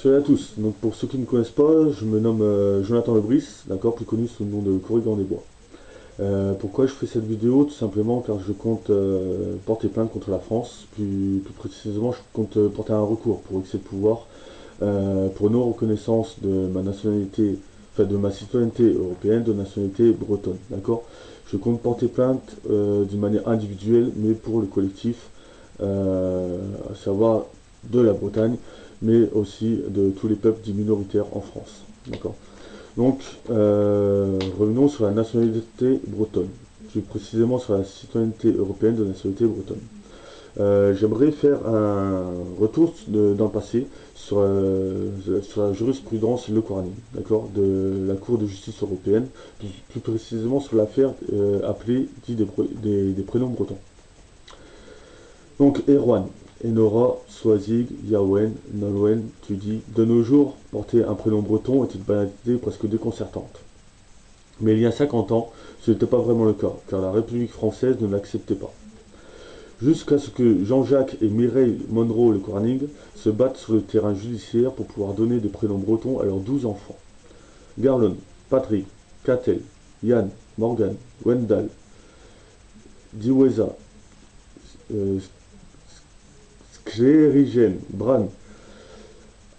Salut à tous, donc pour ceux qui ne me connaissent pas, je me nomme Jonathan Lebris, d'accord, plus connu sous le nom de Corrigan des Bois. Pourquoi je fais cette vidéo? Tout simplement car je compte porter plainte contre la France, plus précisément je compte porter un recours pour excès de pouvoir, pour non-reconnaissance de ma nationalité, enfin de ma citoyenneté européenne, de nationalité bretonne, d'accord. Je compte porter plainte d'une manière individuelle, mais pour le collectif, à savoir de la Bretagne, mais aussi de tous les peuples dits minoritaires en France. D'accord. Donc, revenons sur la nationalité bretonne, plus précisément sur la citoyenneté européenne de nationalité bretonne. J'aimerais faire un retour dans le passé sur la jurisprudence Le Coranique, d'accord, de la Cour de justice européenne, plus précisément sur l'affaire appelée dit des prénoms bretons. Donc, Erwan, Enora, Swazig, Yawen, Nolwen, tu dis, de nos jours, porter un prénom breton est une banalité presque déconcertante. Mais il y a 50 ans, ce n'était pas vraiment le cas, car la République française ne l'acceptait pas. Jusqu'à ce que Jean-Jacques et Mireille Monroe le Corning se battent sur le terrain judiciaire pour pouvoir donner des prénoms bretons à leurs 12 enfants. Garlon, Patrick, Catel, Yann, Morgan, Wendell, Diweza, Skjerigen, Bran,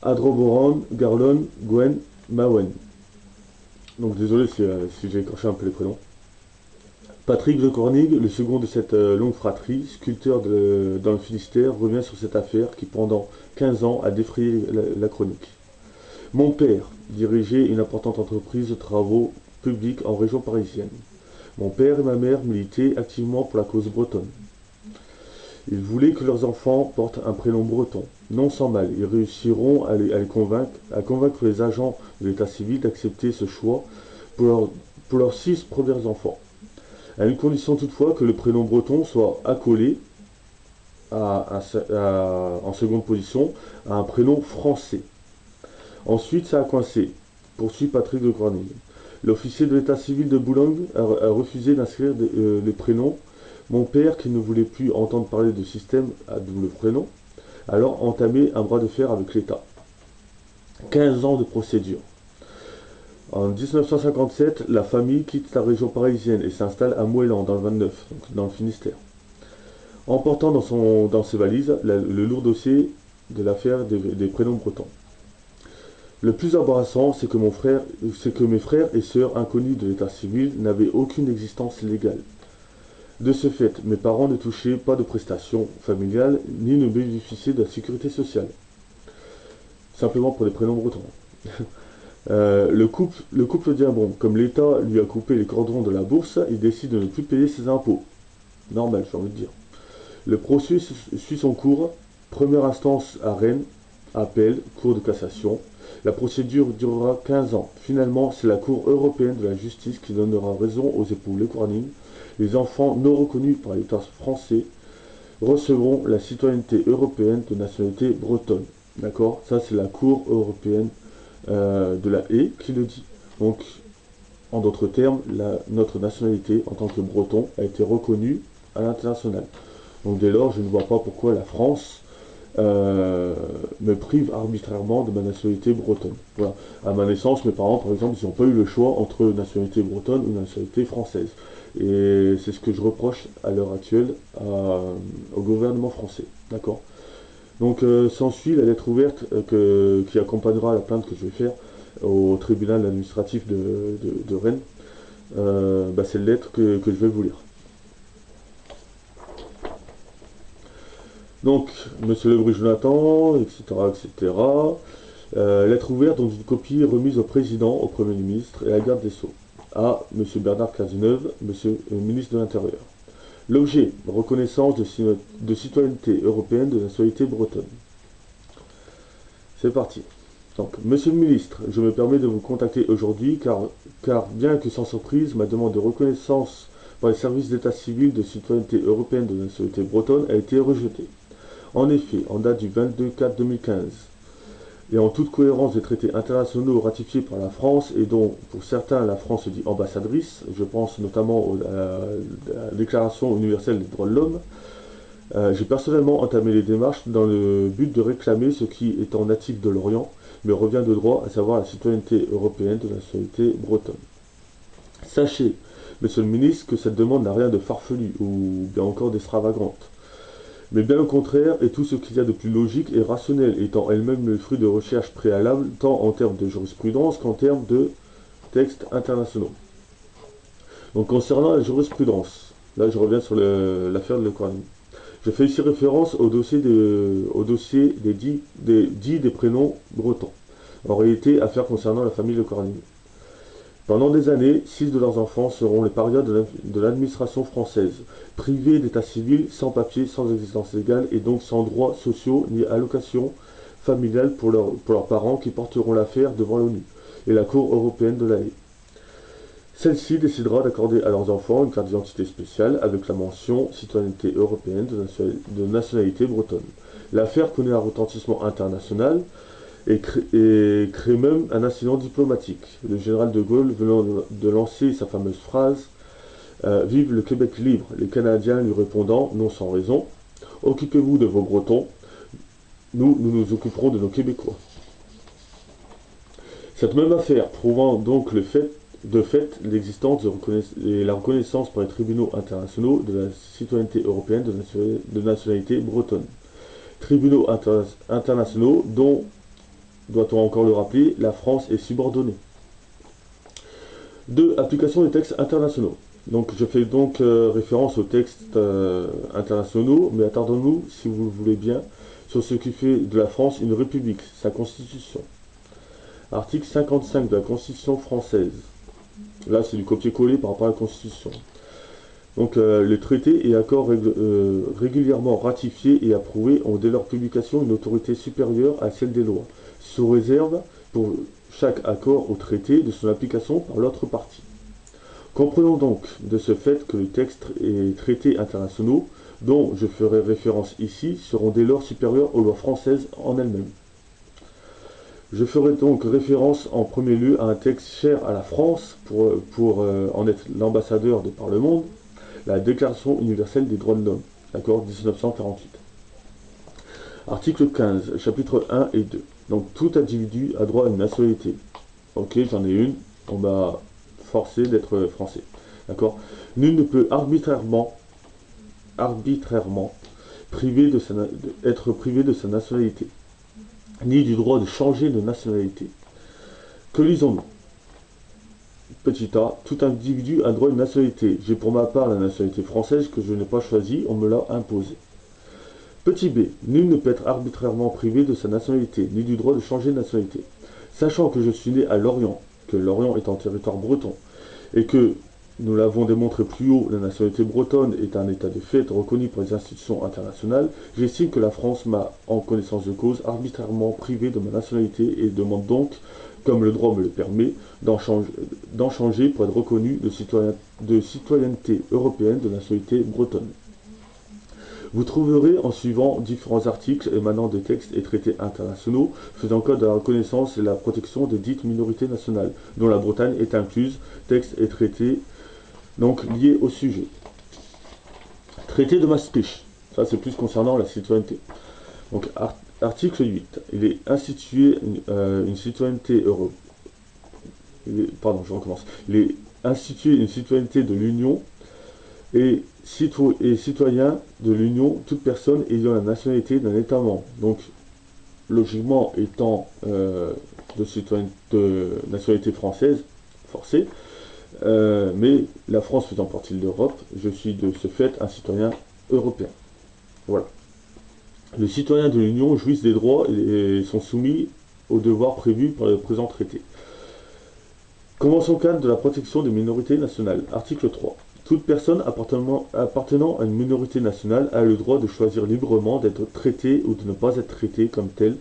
Adroboran, Garlon, Gwen, Mawen. Donc désolé si j'ai écorché un peu les prénoms. Patrick de Cornig, le second de cette longue fratrie, sculpteur dans le Finistère, revient sur cette affaire qui pendant 15 ans a défrayé la chronique. Mon père dirigeait une importante entreprise de travaux publics en région parisienne. Mon père et ma mère militaient activement pour la cause bretonne. Ils voulaient que leurs enfants portent un prénom breton, non sans mal. Ils réussiront à convaincre les agents de l'état civil d'accepter ce choix pour leurs 6 premiers enfants. À une condition toutefois que le prénom breton soit accolé en seconde position à un prénom français. Ensuite, ça a coincé, poursuit Patrick de Cornille. L'officier de l'état civil de Boulogne a refusé d'inscrire les prénoms. Mon père, qui ne voulait plus entendre parler de système à double prénom, a alors entamé un bras de fer avec l'État. 15 ans de procédure. En 1957, la famille quitte la région parisienne et s'installe à Moëlan, dans le 29, donc dans le Finistère. Emportant dans ses valises le lourd dossier de l'affaire des prénoms bretons. Le plus embarrassant, c'est que mes frères et sœurs inconnus de l'état civil n'avaient aucune existence légale. De ce fait, mes parents ne touchaient pas de prestations familiales ni ne bénéficiaient de la sécurité sociale. Simplement pour les prénoms bretons. Le couple dit bon, comme l'État lui a coupé les cordons de la bourse, il décide de ne plus payer ses impôts. Normal, j'ai envie de dire. Le procès suit son cours. Première instance à Rennes, appel, cour de cassation. La procédure durera 15 ans. Finalement, c'est la Cour européenne de la justice qui donnera raison aux époux Le Corning. Les enfants non reconnus par l'État français recevront la citoyenneté européenne de nationalité bretonne. D'accord? Ça, c'est la Cour européenne de la Haye qui le dit. Donc, en d'autres termes, notre nationalité en tant que breton a été reconnue à l'international. Donc, dès lors, je ne vois pas pourquoi la France me prive arbitrairement de ma nationalité bretonne. Voilà. À ma naissance, mes parents, par exemple, ils n'ont pas eu le choix entre nationalité bretonne ou nationalité française. Et c'est ce que je reproche à l'heure actuelle au gouvernement français. D'accord. Donc s'ensuit la lettre ouverte qui accompagnera la plainte que je vais faire au tribunal administratif de Rennes. C'est la lettre que je vais vous lire. Donc, Monsieur Lebris Jonathan, etc., etc. Lettre ouverte, dont une copie remise au président, au Premier ministre et à la garde des Sceaux, à Monsieur Bernard Cazeneuve, Monsieur le ministre de l'Intérieur. L'objet, reconnaissance de citoyenneté européenne de nationalité bretonne. C'est parti. Donc, Monsieur le ministre, je me permets de vous contacter aujourd'hui car bien que sans surprise, ma demande de reconnaissance par les services d'état civil de citoyenneté européenne de nationalité bretonne a été rejetée. En effet, en date du 22/4/2015, et en toute cohérence des traités internationaux ratifiés par la France et dont pour certains la France dit ambassadrice, je pense notamment à la Déclaration universelle des droits de l'homme, J'ai personnellement entamé les démarches dans le but de réclamer ce qui, étant natif de l'Orient, me revient de droit, à savoir la citoyenneté européenne de nationalité bretonne. Sachez, monsieur le ministre, que cette demande n'a rien de farfelu ou bien encore d'extravagante, mais bien au contraire, et tout ce qu'il y a de plus logique et rationnel, étant elle-même le fruit de recherches préalables, tant en termes de jurisprudence qu'en termes de textes internationaux. Donc concernant la jurisprudence, là je reviens sur l'affaire de Le Cornu. Je fais ici référence au dossier des prénoms bretons. En réalité, affaire concernant la famille Le Cornu. Pendant des années, 6 de leurs enfants seront les parias de l'administration française, privés d'état civil, sans papier, sans existence légale et donc sans droits sociaux ni allocations familiales pour leurs parents qui porteront l'affaire devant l'ONU et la Cour européenne de la Haye. Celle-ci décidera d'accorder à leurs enfants une carte d'identité spéciale avec la mention citoyenneté européenne de nationalité bretonne. L'affaire connaît un retentissement international et crée même un incident diplomatique. Le général de Gaulle venant de lancer sa fameuse phrase Vive le Québec libre, les Canadiens lui répondant, non sans raison, occupez-vous de vos Bretons, nous nous occuperons de nos Québécois. Cette même affaire prouvant donc de fait l'existence et la reconnaissance par les tribunaux internationaux de la citoyenneté européenne de nationalité bretonne. Tribunaux internationaux dont, doit-on encore le rappeler, la France est subordonnée. 2. Application des textes internationaux. Donc je fais donc référence aux textes internationaux, mais attardons-nous, si vous le voulez bien, sur ce qui fait de la France une république, sa constitution. Article 55 de la Constitution française. Là, c'est du copier-coller par rapport à la Constitution. Donc, les traités et accords régulièrement ratifiés et approuvés ont dès leur publication une autorité supérieure à celle des lois, sous réserve pour chaque accord ou traité de son application par l'autre partie. Comprenons donc de ce fait que les textes et traités internationaux, dont je ferai référence ici, seront dès lors supérieurs aux lois françaises en elles-mêmes. Je ferai donc référence en premier lieu à un texte cher à la France pour en être l'ambassadeur de par le monde, la Déclaration universelle des droits de l'homme, d'accord, 1948. Article 15, chapitre 1 et 2. Donc tout individu a droit à une nationalité. Ok, j'en ai une, on m'a forcé d'être français, d'accord. Nul ne peut arbitrairement être privé de sa nationalité, ni du droit de changer de nationalité. Que lisons-nous? Petit a, tout individu a droit à une nationalité. J'ai pour ma part la nationalité française que je n'ai pas choisie, on me l'a imposée. Petit b, nul ne peut être arbitrairement privé de sa nationalité, ni du droit de changer de nationalité. Sachant que je suis né à Lorient, que Lorient est en territoire breton, et que, nous l'avons démontré plus haut, la nationalité bretonne est un état de fait reconnu par les institutions internationales, j'estime que la France m'a, en connaissance de cause, arbitrairement privé de ma nationalité et demande donc, comme le droit me le permet, d'en changer pour être reconnu de citoyenneté européenne de nationalité bretonne. Vous trouverez en suivant différents articles émanant des textes et traités internationaux faisant code de la reconnaissance et la protection des dites minorités nationales, dont la Bretagne est incluse, textes et traités donc liés au sujet. Traité de Maastricht, ça c'est plus concernant la citoyenneté. Donc article 8, il est institué une citoyenneté européenne. Pardon, je recommence. Il est institué une citoyenneté de l'Union et citoyen de l'Union, toute personne ayant la nationalité d'un État membre. Donc, logiquement, étant de nationalité française, forcée, mais la France faisant partie de l'Europe, je suis de ce fait un citoyen européen. Voilà. Les citoyens de l'Union jouissent des droits et sont soumis aux devoirs prévus par le présent traité. Convention cadre de la protection des minorités nationales. Article 3. Toute personne appartenant à une minorité nationale a le droit de choisir librement d'être traitée ou de ne pas être traitée comme telle,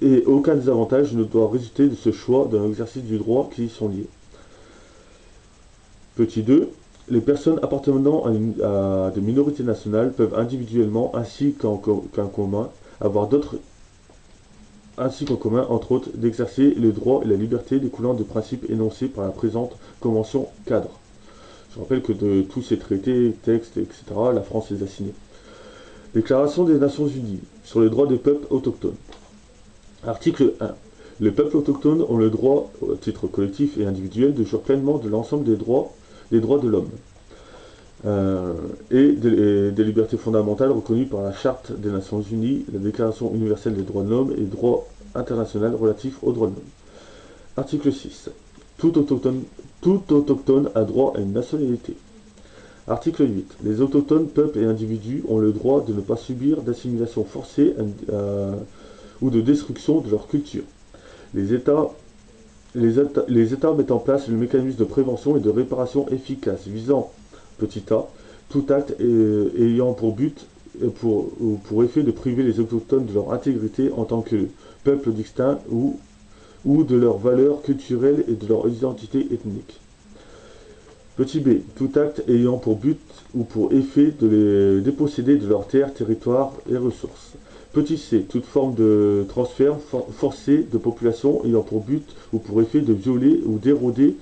et aucun désavantage ne doit résulter de ce choix dans l'exercice du droit qui y sont liés. Petit 2. Les personnes appartenant à des minorités nationales peuvent individuellement, ainsi qu'en commun, entre autres, d'exercer les droits et la liberté découlant des principes énoncés par la présente convention cadre. Je rappelle que de tous ces traités, textes, etc., la France les a signés. Déclaration des Nations Unies sur les droits des peuples autochtones. Article 1. Les peuples autochtones ont le droit, à titre collectif et individuel, de jouir pleinement de l'ensemble des droits de l'homme et des libertés fondamentales reconnues par la Charte des Nations Unies, la Déclaration universelle des droits de l'homme et le droit international relatif aux droits de l'homme. Article 6. Tout autochtone a droit à une nationalité. Article 8. Les autochtones, peuples et individus ont le droit de ne pas subir d'assimilation forcée ou de destruction de leur culture. Les États mettent en place le mécanisme de prévention et de réparation efficace visant, petit a, tout acte ayant pour but ou pour effet de priver les autochtones de leur intégrité en tant que peuple distinct ou de leurs valeurs culturelles et de leur identité ethnique. Petit b. Tout acte ayant pour but ou pour effet de les déposséder de leurs terres, territoires et ressources. Petit c. Toute forme de transfert forcé de population ayant pour but ou pour effet de violer ou d'éroder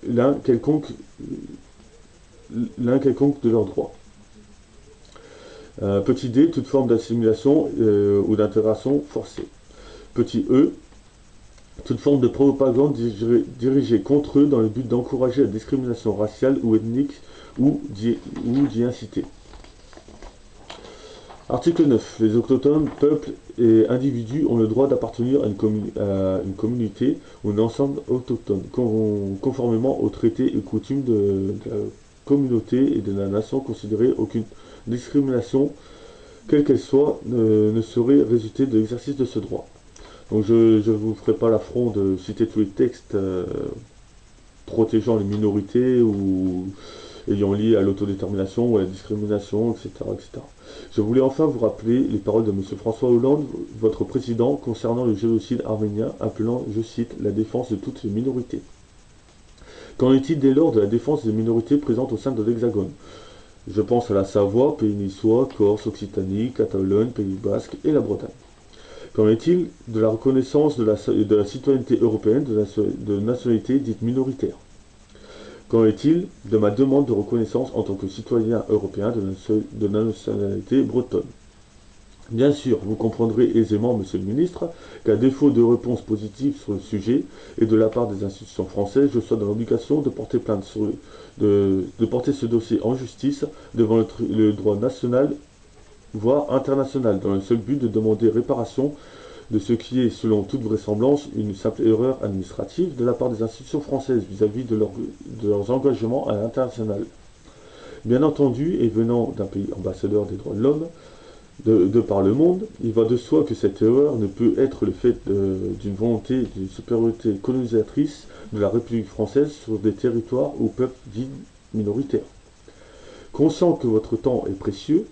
l'un quelconque de leurs droits. Petit d. Toute forme d'assimilation ou d'intégration forcée. Petit e. Toute forme de propagande dirigée contre eux dans le but d'encourager la discrimination raciale ou ethnique ou d'y inciter. Article 9. Les autochtones, peuples et individus ont le droit d'appartenir à une communauté ou un ensemble autochtone, conformément aux traités et coutumes de la communauté et de la nation considérée. Aucune discrimination, quelle qu'elle soit, ne saurait résulter de l'exercice de ce droit. Donc je ne vous ferai pas l'affront de citer tous les textes protégeant les minorités ou ayant lié à l'autodétermination ou à la discrimination, etc., etc. Je voulais enfin vous rappeler les paroles de M. François Hollande, votre président, concernant le génocide arménien, appelant, je cite, la défense de toutes les minorités. Qu'en est-il dès lors de la défense des minorités présentes au sein de l'Hexagone? Je pense à la Savoie, Pays niçois, Corse, Occitanie, Catalogne, Pays basque et la Bretagne. Qu'en est-il de la reconnaissance de la citoyenneté européenne de nationalité dite minoritaire? Qu'en est-il de ma demande de reconnaissance en tant que citoyen européen de la nationalité bretonne? Bien sûr, vous comprendrez aisément, Monsieur le Ministre, qu'à défaut de réponse positive sur le sujet, et de la part des institutions françaises, je sois dans l'obligation de porter plainte de porter ce dossier en justice devant le droit national, voire international, dans le seul but de demander réparation de ce qui est, selon toute vraisemblance, une simple erreur administrative de la part des institutions françaises vis-à-vis de leurs engagements à l'international. Bien entendu, et venant d'un pays ambassadeur des droits de l'homme, de par le monde, il va de soi que cette erreur ne peut être le fait d'une volonté d'une supériorité colonisatrice de la République française sur des territoires ou peuples dits minoritaires. Conscient que votre temps est précieux,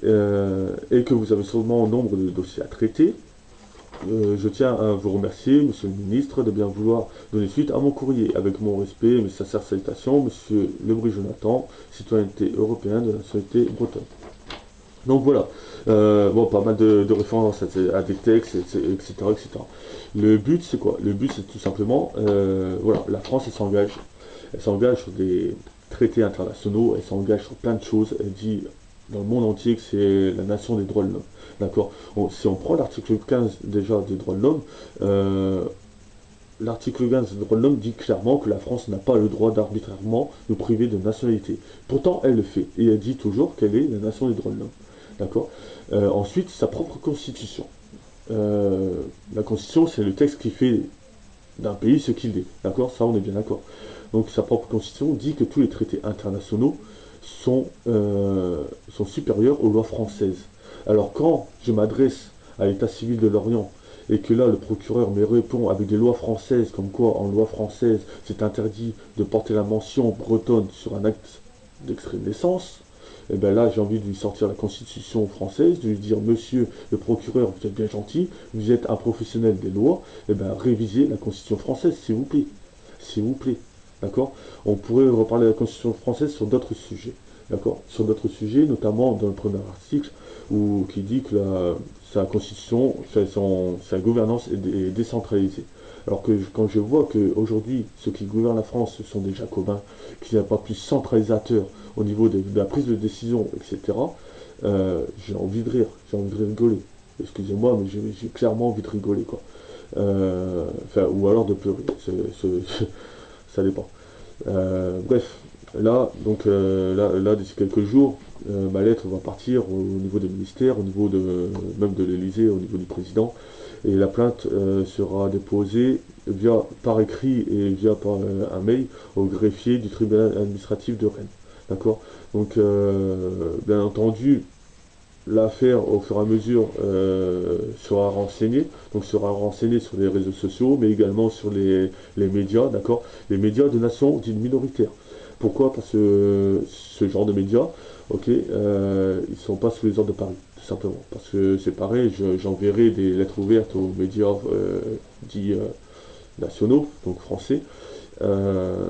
et que vous avez sûrement nombre de dossiers à traiter, je tiens à vous remercier, Monsieur le Ministre, de bien vouloir donner suite à mon courrier. Avec mon respect et mes sincères salutations, Monsieur Lebris Jonathan, citoyenneté européenne de la nationalité bretonne. Donc voilà, bon, pas mal de références à des textes, etc., etc. Le but, c'est quoi? Le but, c'est tout simplement, voilà, la France, elle s'engage sur des traités internationaux, elle s'engage sur plein de choses, elle dit dans le monde entier que c'est la nation des droits de l'homme. D'accord? Si on prend l'article 15 déjà des droits de l'homme, l'article 15 des droits de l'homme dit clairement que la France n'a pas le droit d'arbitrairement nous priver de nationalité. Pourtant, elle le fait, et elle dit toujours qu'elle est la nation des droits de l'homme. D'accord? Ensuite, sa propre constitution. La constitution, c'est le texte qui fait d'un pays ce qu'il est. D'accord? Ça, on est bien d'accord. Donc, sa propre constitution dit que tous les traités internationaux sont supérieurs aux lois françaises. Alors, quand je m'adresse à l'état civil de Lorient, et que là, le procureur me répond avec des lois françaises, comme quoi, en loi française, c'est interdit de porter la mention bretonne sur un acte d'extrait de naissance, et bien là, j'ai envie de lui sortir la constitution française, de lui dire, monsieur le procureur, vous êtes bien gentil, vous êtes un professionnel des lois, et bien révisez la constitution française, s'il vous plaît. S'il vous plaît. D'accord? On pourrait reparler de la constitution française sur d'autres sujets. D'accord? Sur d'autres sujets, notamment dans le premier article, ou qui dit que sa constitution, sa gouvernance est décentralisée. Alors que quand je vois qu'aujourd'hui, ceux qui gouvernent la France, ce sont des Jacobins, qu'il n'y a pas plus centralisateur au niveau de la prise de décision, etc., j'ai envie de rire, j'ai envie de rigoler. Excusez-moi, mais j'ai clairement envie de rigoler, quoi. Ou alors de pleurer, ça dépend. Bref, là, donc là d'ici quelques jours, ma lettre va partir au niveau des ministères, au niveau même de l'Élysée, au niveau du président, et la plainte sera déposée par écrit et par un mail au greffier du tribunal administratif de Rennes. D'accord? Donc, bien entendu, l'affaire, au fur et à mesure, sera renseignée sur les réseaux sociaux, mais également sur les médias, d'accord? Les médias de nations dites minoritaires. Pourquoi? Parce que ce genre de médias, ok, ils sont pas sous les ordres de Paris, tout simplement. Parce que c'est pareil, j'enverrai des lettres ouvertes aux médias dits nationaux, donc français, euh,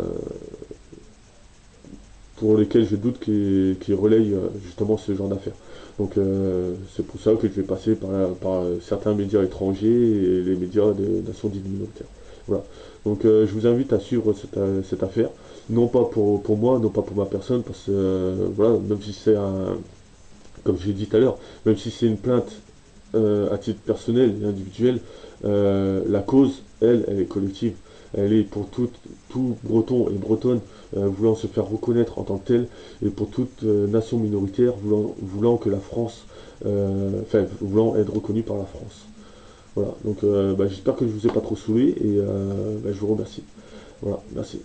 pour lesquels je doute qu'ils relayent justement ce genre d'affaires. Donc c'est pour ça que je vais passer par certains médias étrangers et les médias de nations dites minoritaires. Voilà. Donc je vous invite à suivre cette affaire, non pas pour moi, non pas pour ma personne, parce que voilà, même si c'est comme je l'ai dit tout à l'heure, même si c'est une plainte à titre personnel et individuel, la cause, elle est collective. Elle est pour tout Breton et Bretonne voulant se faire reconnaître en tant que tel, et pour toute nation minoritaire voulant que la France, voulant être reconnue par la France. Voilà, donc j'espère que je vous ai pas trop saoulé, et je vous remercie. Voilà, merci.